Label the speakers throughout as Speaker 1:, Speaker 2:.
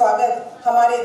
Speaker 1: स्वागत हमारे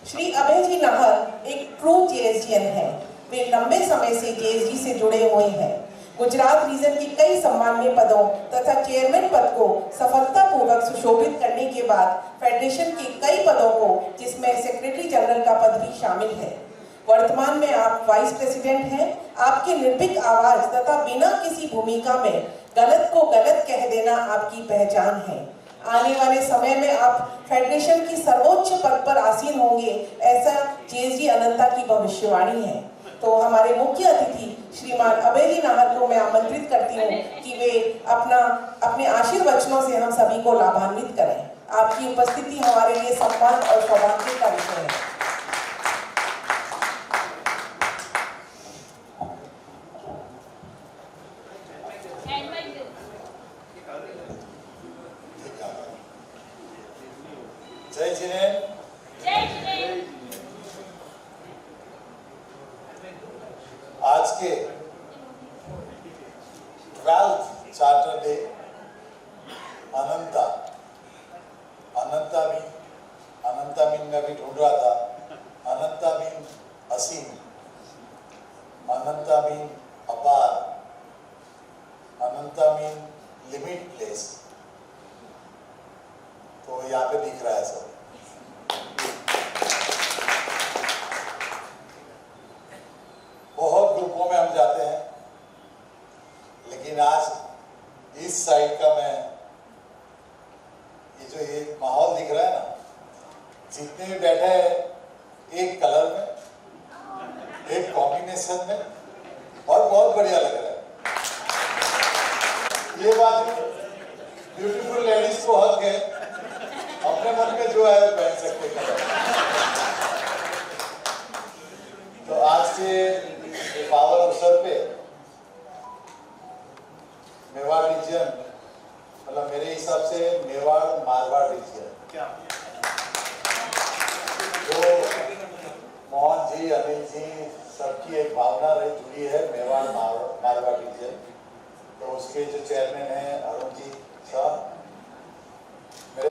Speaker 1: श्री अभय जी नाहर एक ट्रू जेएसडीएन है। वे लंबे समय से जेएसडी से जुड़े हुए हैं। गुजरात रीजन के कई सम्माननीय पदों तथा चेयरमैन पद को सफलतापूर्वक सुशोभित करने के बाद फेडरेशन के कई पदों को, जिसमें सेक्रेटरी जनरल का पद भी शामिल है। वर्तमान में आप वाइस प्रेसिडेंट हैं। आपकी निर्भीक आवाज तथा बिना किसी भूमिका में गलत को गलत कह देना आपकी पहचान है। आने वाले समय में आप फेडरेशन की सर्वोच्च पद पर आसीन होंगे, ऐसा जेएसडी अनंता की भविष्यवाणी है। तो हमारे मुख्य अतिथि श्रीमान अभय जी नाहर को मैं आमंत्रित करती हूँ कि वे अपने आशीर्वचनों से हम सभी को लाभान्वित करें। आपकी उपस्थिति हमारे लिए सम्मान और सौभाग्य का विषय है।
Speaker 2: जय जिनेन्द्र।
Speaker 3: जय जिनेन्द्र।
Speaker 2: आज के 12th चार्टर डे अनंता मीन मैं भी ढूंढ रहा था। अनंता मीन असीम, अनंता मीन अपार, अनंता मीन लिमिटलेस। तो यहाँ पे दिख रहा है सब। बहुत ग्रुपों में हम जाते हैं, लेकिन आज इस साइड का मैं ये माहौल दिख रहा है ना, जितने भी बैठे हैं एक कलर में, एक कॉम्बिनेशन में, और बहुत बढ़िया लग रहा है। ये बात ब्यूटीफुल लेडीज को हक है, अपने मन में जो है पहन सकते कलर। तो आज के पावन अवसर पे मेवाड़ रीजन, मतलब मेरे हिसाब से मेवाड़ मारवाड़ रीजन, जो मोहन जी, अनिल जी, सबकी एक भावना रही जुड़ी है मेवाड़ मारवाड़ रीजन। तो उसके जो चेयरमैन हैं अरुण जी साहब, मेरे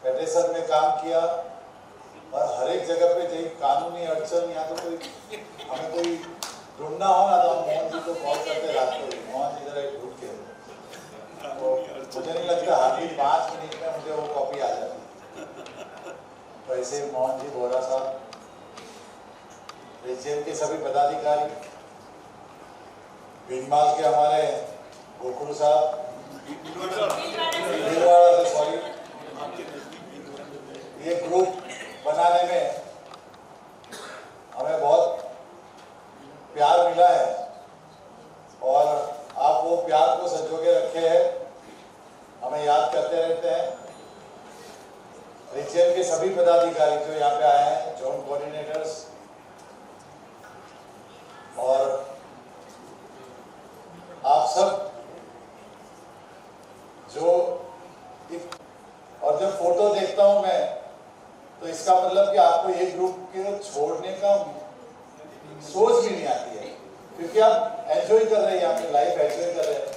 Speaker 2: फेडरेशन में काम किया और हर एक जगह पे जो कानूनी अड़चन या तो हमें कोई ढूंढना हो ना, तो हम मोहन जी को कॉल करते रात को, मोहन जी जरा ढूंढ के। तो मुझे नहीं लगता हार्डली 5 मिनट में मुझे वो कॉपी आ जाती। तो ऐसे मोहन जी, बोरा साहब, रीजन के सभी पदाधिकारी, भीनमाल के हमारे गोकुल साहब, भीलवाड़ा से सॉरी, ये ग्रुप बनाने में हमें बहुत प्यार मिला है और आप वो प्यार को संजोगे रखे हैं, हमें याद करते रहते हैं। रीजन के सभी पदाधिकारी जो यहाँ पे आए हैं, जोन कोऑर्डिनेटर्स, और आप सब और जब फोटो देखता हूं मैं, तो इसका मतलब कि आपको ये ग्रुप के छोड़ने का सोच भी नहीं आती है, क्योंकि आप एंजॉय कर रहे हैं, यहाँ पे लाइफ एंजॉय कर रहे हैं।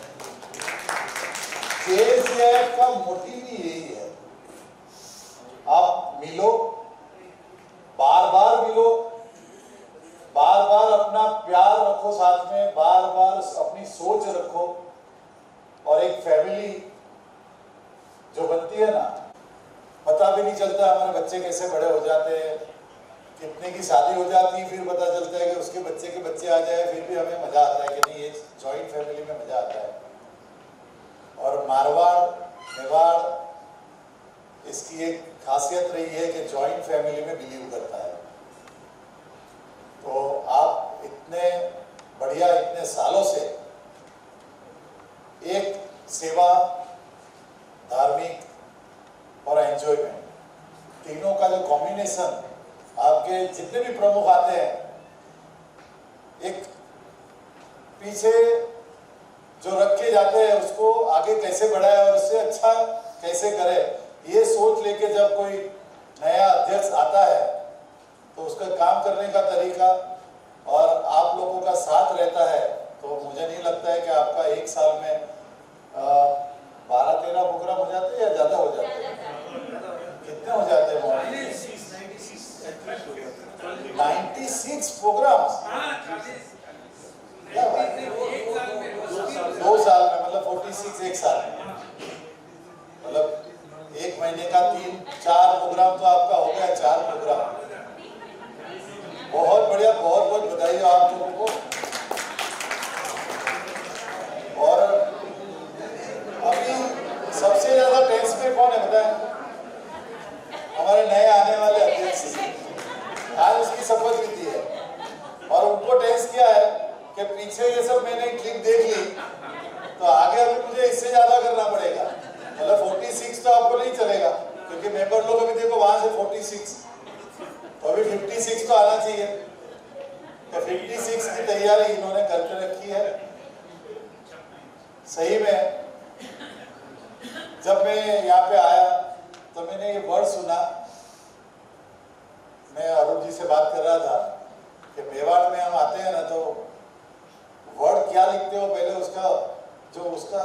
Speaker 2: जेएसडीएफ का मोटिव ही यही है, आप मिलो, बार बार मिलो, बार बार अपना प्यार रखो साथ में, बार बार अपनी सोच रखो, और एक फैमिली जो बनती है ना, पता भी नहीं चलता हमारे बच्चे कैसे बड़े हो जाते हैं, कितने की शादी हो जाती है, फिर पता चलता है कि उसके बच्चे के बच्चे आ जाए, फिर भी हमें मजा आता है कि नहीं, ये जॉइंट फैमिली में मजा आता है। और मारवाड़, मेवाड़, इसकी एक खासियत रही है कि जॉइंट फैमिली में बिलीव करता है। तो आप इतने बढ़िया, इतने सालों से एक सेवा, धार्मिक और एंजॉयमेंट, तीनों का जो कॉम्बिनेशन, आपके जितने भी प्रमुख आते हैं, एक पीछे जो रख के जाते हैं उसको आगे कैसे बढ़ाए और उससे अच्छा कैसे करे, ये सोच लेके जब कोई नया अध्यक्ष आता है तो उसका काम करने का तरीका और आप लोगों का साथ रहता है, तो मुझे नहीं लगता है कि आपका एक साल में 12-13 प्रोग्राम हो जाते हैं या ज्यादा हो जाते हैं? कितने हो जाते हैं? 46 प्रोग्राम्स, क्या बात है, 2 साल में, मतलब 46 एक साल में, मतलब 1 महीने का 3-4 प्रोग्राम तो आपका हो गया, 4 प्रोग्राम। बहुत बढ़िया, बहुत बहुत बधाई हो आप लोगों को। और अभी सबसे ज्यादा टेंस में कौन है बताएं? हमारे नए आने वाले अध्यक्ष, आज उसकी शपथ विधि है और उनको टेंस किया है कि पीछे ये सब मैंने क्लिप देख ली तो आगे अभी मुझे इससे ज्यादा करना पड़ेगा। मतलब 46 तो आपको नहीं चलेगा क्योंकि मेंबर लोग अभी देखो वहां से 46 तो अभी 56 तो आना चाहिए। तो 56 की तैयारी इन्होंने करके रखी है। सही में जब मैं यहाँ पे आया तो मैंने ये वर्ड सुना, मैं अरुण जी से बात कर रहा था कि मेवाड़ में हम आते हैं ना तो वर्ड क्या लिखते हो पहले उसका जो उसका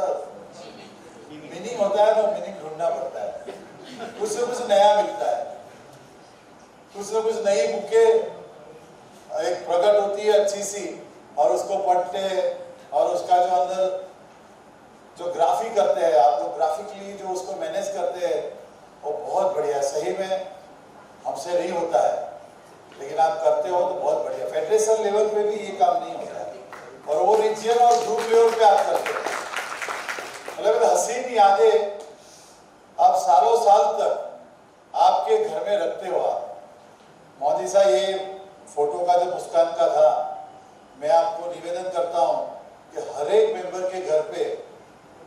Speaker 2: मीनिंग होता है वो मीनिंग ढूंढना पड़ता है, कुछ न कुछ नया मिलता है, कुछ न कुछ नई बुकें एक प्रकट होती है अच्छी सी और उसको पढ़ते हैं और उसका जो अंदर जो ग्राफिक करते हैं आप लोग, ग्राफिकली जो उसको मैनेज करते हैं वो बहुत बढ़िया। सही में हमसे नहीं होता है लेकिन आप करते हो तो बहुत बढ़िया। फेडरेशन लेवल पे भी ये काम नहीं होता है और वो रीजन और ग्रुप लेवल पे आप करते हो। मतलब हसीन यादें आप सालों साल तक आपके घर में रखते हो। आप मोदी साहब, ये फोटो का जो मुस्कान का था, मैं आपको निवेदन करता हूं कि हर एक मेंबर के घर पे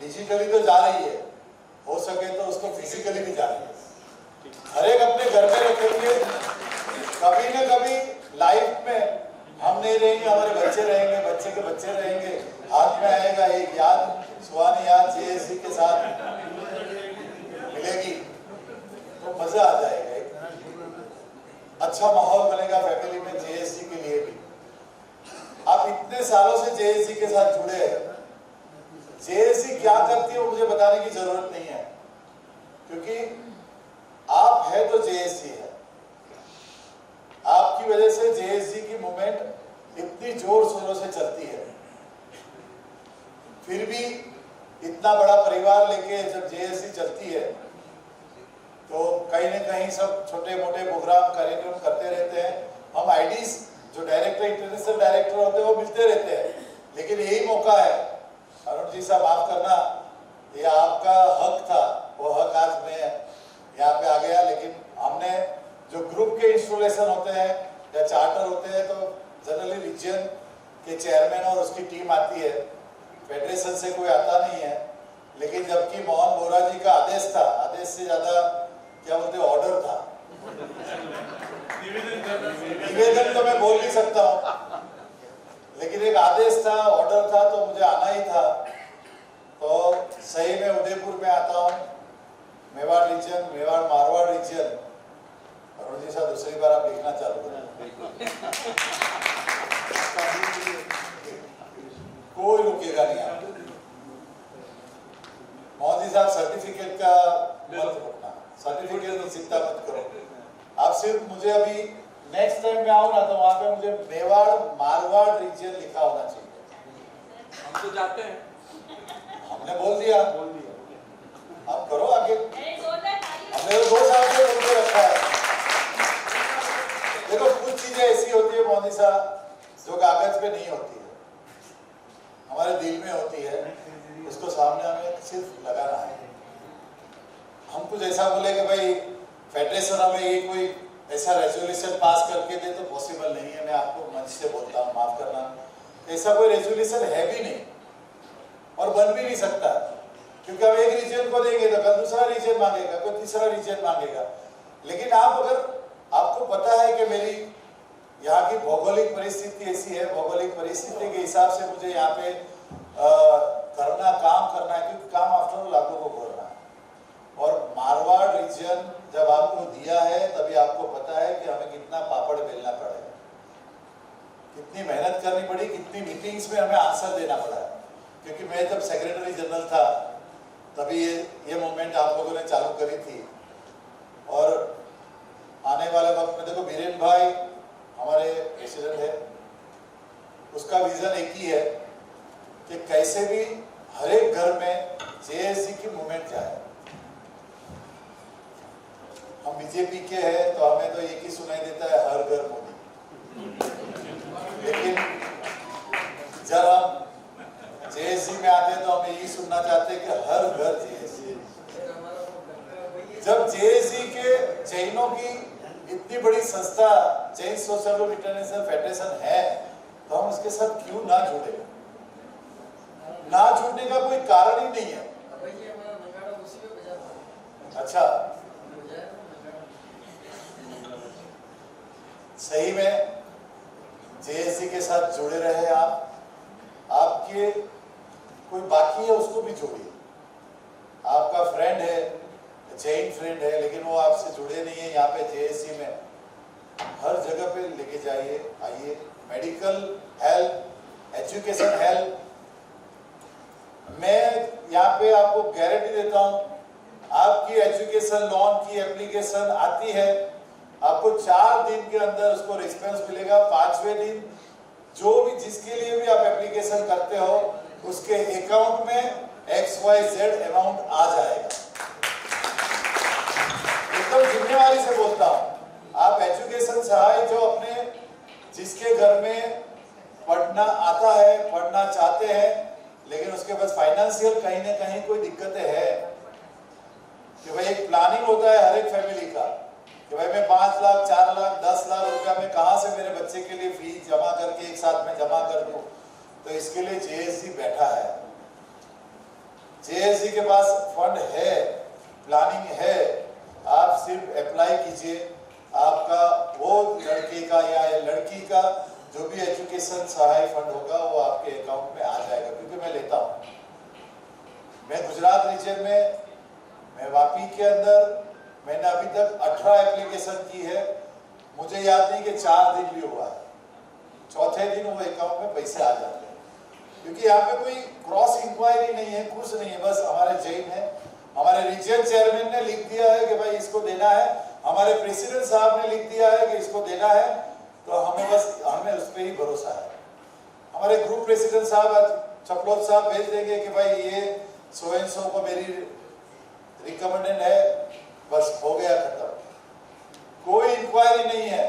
Speaker 2: डिजिटली तो जा रही है, हो सके तो उसको फिजिकली भी जा रही है। हर एक अपने घर में रखेंगे, कभी न कभी लाइफ में हम नहीं रहेंगे, हमारे बच्चे रहेंगे, बच्चे के बच्चे रहेंगे, हाथ में आएगा एक याद, सुहानी याद जेएससी के साथ मिलेगी तो मजा आ जाएगा। एक अच्छा माहौल बनेगा फैमिली में जेएससी के लिए भी। आप इतने सालों से जेएससी के साथ जुड़े हैं, जेएससी क्या करती है वो मुझे बताने की जरूरत नहीं है क्योंकि आप है तो जेएससी है। आपकी वजह से जेएससी की मूवमेंट इतनी जोर शोरों से चलती है। फिर भी इतना बड़ा परिवार लेके जब जेएससी चलती है तो कहीं न कहीं सब छोटे मोटे प्रोग्राम कार्यक्रम करते रहते हैं। हम आईडीज जो डायरेक्टर इंटरनेशनल डायरेक्टर होते हैं वो मिलते रहते हैं, लेकिन यही मौका है। अरुण जी साहब माफ करना, ये आपका हक था, वो हक आज मैं यहाँ पे आ गया। लेकिन हमने जो ग्रुप के इंस्टॉलेशन होते हैं या चार्टर होते हैं तो जनरली रीजन के चेयरमैन और उसकी टीम आती है, फेडरेशन से कोई आता नहीं है। लेकिन जबकि मोहन बोरा जी का आदेश था, आदेश से ज्यादा क्या बोलते ऑर्डर था, निवेदन तो मैं बोल नहीं सकता हूँ, लेकिन एक आदेश था, ऑर्डर था तो मुझे आना ही था। तो सही में उदयपुर में आता हूँ, मेवाड़ रीजन, मेवाड़ मारवाड़ रीजन। अरुण जी साहब दूसरी बार आप लिखना चालू करें, कोई रुकेगा नहीं। आप मोदी साहब सर्टिफिकेट का मत रखना, सर्टिफिकेट की चिंता मत करो। आप सिर्फ मुझे अभी नेक्स्ट टाइम में आओ ना तो वहां पे मुझे मेवाड़ मारवाड़ रीजन लिखा होना चाहिए।
Speaker 3: हम तो जाते हैं,
Speaker 2: हमने बोल दिया, आप करो आगे। हमने तो 2 साल से बोल के रखा है। देखो कुछ चीजें ऐसी होती है मोदी साहब जो कागज पे नहीं होती है, हमारे दिल में होती है, उसको सामने हमें सिर्फ लगाना है। हम कुछ ऐसा बोले कि भाई फेडरेशन हमें ये कोई ऐसा रेजोल्यूशन पास करके दे तो पॉसिबल नहीं है। मैं आपको मंच से बोलता हूँ, माफ करना, ऐसा कोई रेजोल्यूशन है भी नहीं और बन भी नहीं सकता क्योंकि हम एक रीजन को देंगे तो कल दूसरा रीजन मांगेगा, कोई तीसरा रीजन मांगेगा। लेकिन आप अगर आपको पता है कि मेरी यहाँ की भौगोलिक परिस्थिति ऐसी है, भौगोलिक परिस्थिति के हिसाब से मुझे यहाँ पे काम करना है क्योंकि काम आफ्टर ऑल आपको को करना है। और मारवाड़ रीजन जब आपको दिया है तभी आपको पता है कि हमें कितना पापड़ बेलना पड़ेगा, कितनी मेहनत करनी पड़ी, कितनी मीटिंग्स में हमें आंसर देना पड़ा है। क्योंकि मैं जब सेक्रेटरी जनरल था तभी ये मूवमेंट आप लोगों ने चालू करी थी और आने वाले वक्त में देखो बीरेन भाई हमारे हम बीजेपी के हैं तो हमें तो एक ही सुनाई देता है, हर घर मोदी। लेकिन जब हम जेएससी में आते हैं तो हम यही सुनना चाहते हैं कि हर घर जेएससी। जब जेएससी के जैनों की इतनी बड़ी संस्था Jain social group international federation है, तो हम इसके साथ क्यों ना जुड़े? ना जुड़ने का कोई कारण ही नहीं है। अच्छा, सही में जेएससी के साथ जुड़े रहे आप। आपके कोई बाकी है उसको भी जोड़िए। आपका फ्रेंड है, जैन फ्रेंड है, लेकिन वो आपसे जुड़े नहीं है, यहाँ पे जेएससी में हर जगह पे लेके जाइए। आइए, मेडिकल हेल्प, एजुकेशन हेल्प, मैं यहाँ पे आपको गारंटी देता हूँ, आपकी एजुकेशन लोन की एप्लीकेशन आती है, आपको 4 दिन के अंदर उसको रिस्पॉन्स मिलेगा। 5वें दिन जो भी जिसके लिए भी आप एप्लीकेशन करते हो उसके अकाउंट में XYZ अमाउंट आ जाएगा। एकदम जिम्मेवारी से बोलता हूँ, आप एजुकेशन सहाय जो अपने जिसके घर में पढ़ना आता है, पढ़ना चाहते हैं, लेकिन उसके पास फाइनेंशियल कहीं ना कहीं कोई दिक्कतें है कि भाई एक प्लानिंग होता है हर एक फैमिली का कि भाई मैं 5 लाख, 4 लाख, 10 लाख रुपया मैं कहाँ से मेरे बच्चे के लिए फीस जमा करके एक साथ में जमा कर दूं। तो इसके लिए जेएससी बैठा है। जेएससी के पास फंड है, प्लानिंग है, आप सिर्फ अप्लाई कीजिए। आपका वो लड़के का या लड़की का जो भी एजुकेशन सहाय फंड होगा वो आपके अकाउंट में आ जाएगा, क्योंकि मैं लेता हूँ। मैं गुजरात रीजन में, मैं वापी के अंदर मैंने अभी तक 18 एप्लीकेशन की है। मुझे याद नहीं कि 4 दिन भी हुआ है, चौथे दिन वो अकाउंट में पैसे आ जाते हैं, क्योंकि यहाँ पे कोई क्रॉस इंक्वायरी नहीं है, कुछ नहीं है। बस हमारे जैन है, हमारे रीजन चेयरमैन ने लिख दिया है कि भाई इसको देना है, हमारे प्रेसिडेंट साहब ने लिख दिया है कि इसको देना है, तो हमें उस पर ही भरोसा है। हमारे ग्रुप प्रेसिडेंट साहब चपलोत साहब भेज देंगे कि भाई ये सो एंड सो को मेरी रिकमेंडेड है, बस हो गया, खत्म। कोई इंक्वायरी नहीं है,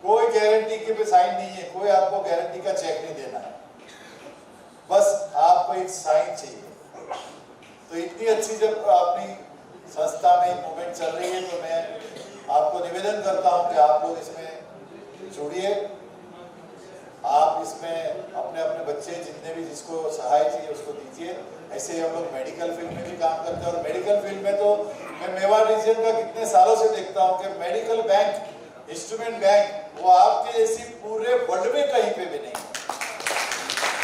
Speaker 2: कोई गारंटी के पे साइन नहीं है, कोई आपको गारंटी का चेक नहीं देना है, बस आपको एक साइन चाहिए। तो इतनी अच्छी जब अपनी संस्था में मूवमेंट चल रही है, तो मैं आपको निवेदन करता हूं कि आप लोग इसमें जुड़िए। आप इसमें अपने अपने बच्चे जितने भी जिसको सहाय चाहिए उसको दीजिए। ऐसे ही हम लोग मेडिकल फील्ड में भी काम करते हैं, और मेडिकल फील्ड में तो मैं मेवाड़ रीजन का कितने सालों से देखता हूं कि मेडिकल बैंक, इंस्ट्रूमेंट बैंक, वो आपके जैसी पूरे वर्ल्ड में कहीं पे भी नहीं है।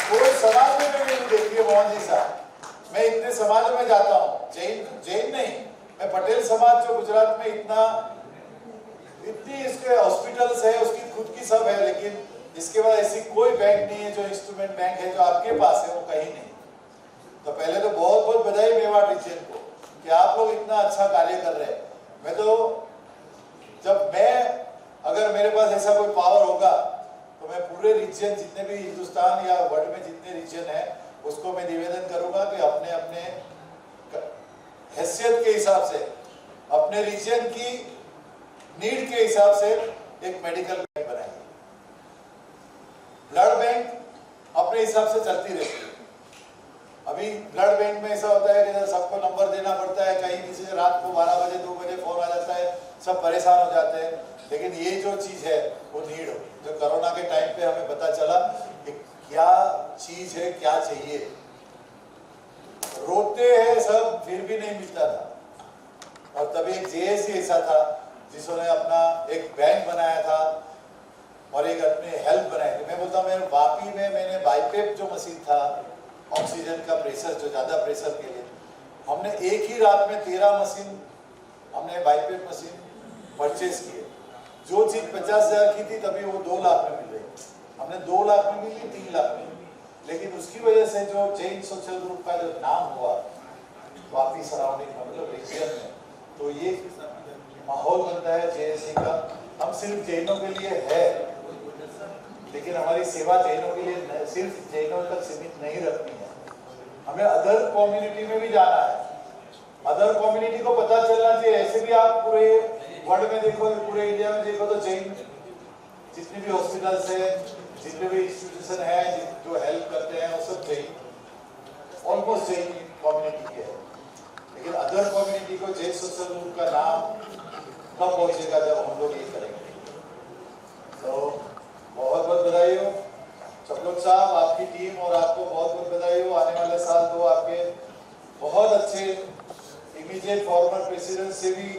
Speaker 2: कोई समाज में भी नहीं देखिए मोहन जी साहब, मैं इतने समाजों में जाता हूँ, जैन नहीं, मैं पटेल समाज जो गुजरात में इतनी इसके हॉस्पिटल्स है, उसकी खुद की सब है, लेकिन इसके बाद ऐसी कोई बैंक नहीं है जो इंस्ट्रूमेंट बैंक है जो आपके पास है, वो कहीं नहीं। तो पहले तो बहुत बहुत बधाई मेवाड़ रीजन को कि आप लोग इतना अच्छा कार्य कर रहे हैं। मैं तो अगर मेरे पास ऐसा कोई पावर होगा तो मैं पूरे रीजन जितने भी हिंदुस्तान या वर्ल्ड में जितने रीजन है उसको मैं निवेदन करूंगा कि अपने अपने हैसियत के हिसाब से, अपने रीजन की नीड के हिसाब से एक मेडिकल बैंक बनाइए। ब्लड बैंक अपने हिसाब से चलती रहती है। अभी ब्लड बैंक में ऐसा होता है कि सबको नंबर देना पड़ता है, कहीं किसी से रात को 12 बजे 2 बजे फोन आ जाता है, सब परेशान हो जाते हैं। लेकिन ये जो चीज है वो नीड हो, जो कोरोना के टाइम पे हमें पता चला कि क्या चीज है, क्या चाहिए। रोते हैं सब, फिर भी नहीं मिलता था। और तभी एक जेएससी ऐसा था जिसने अपना एक बैंक बनाया था और एक अपने हेल्प बनाई थी। मैं बोलता हूँ, मैं वापी में मैंने बाईपेप जो मशीन था, ऑक्सीजन का प्रेशर, जो ज्यादा प्रेशर के लिए, हमने एक ही रात में 13 मशीन हमने बाईपेप मशीन परचेज किए। जो चीज 50,000 की थी तभी वो 2 लाख में मिल रही, हमने 2 लाख में मिली, 3 लाख में। लेकिन उसकी वजह से जो जैन सोशल ग्रुप का जो नाम हुआ वापी सराउंडिंग मतलब रीजन में, तो ये माहौल बनता है जेएससी का। हम सिर्फ जैनों के लिए है, लेकिन हमारी सेवा जैनों के लिए सिर्फ जैनों तक सीमित नहीं रखनी है, हमें अदर कम्युनिटी में भी जाना है। अदर कम्युनिटी को पता चलना चाहिए। ऐसे भी आप पूरे वर्ल्ड में देखो, पूरे इंडिया में देखो तो जैन जितने भी हॉस्पिटल्स है, जितने भी इंस्टीट्यूशन है जो हेल्प करते हैं, वो सब जैन, ऑलमोस्ट जैन कम्युनिटी के है। लेकिन अदर कम्युनिटी को जैन सोशल ग्रुप का नाम कब पहुंचेगा जब हम लोग ये करेंगे। तो बहुत बहुत बधाई हो चपलोक साहब, आपकी टीम, और आपको बहुत बहुत बधाई हो। आने वाले साल तो आपके बहुत अच्छे इमीडिएट फॉर्मर प्रेसिडेंट से भी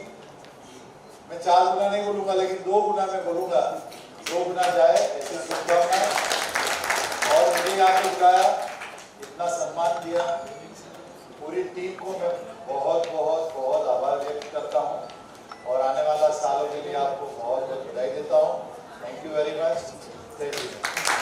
Speaker 2: मैं 4 गुना नहीं बोलूंगा, लेकिन 2 गुना मैं बोलूंगा, 2 गुना जाए ऐसी शुभकामनाएं। और मुझे यहाँ पे बुलाया, इतना सम्मान दिया, पूरी टीम को मैं बहुत बहुत बहुत आभार व्यक्त करता हूँ और आने वाला सालों के लिए आपको बहुत बहुत बधाई देता हूँ। Thank you very much. Thank you.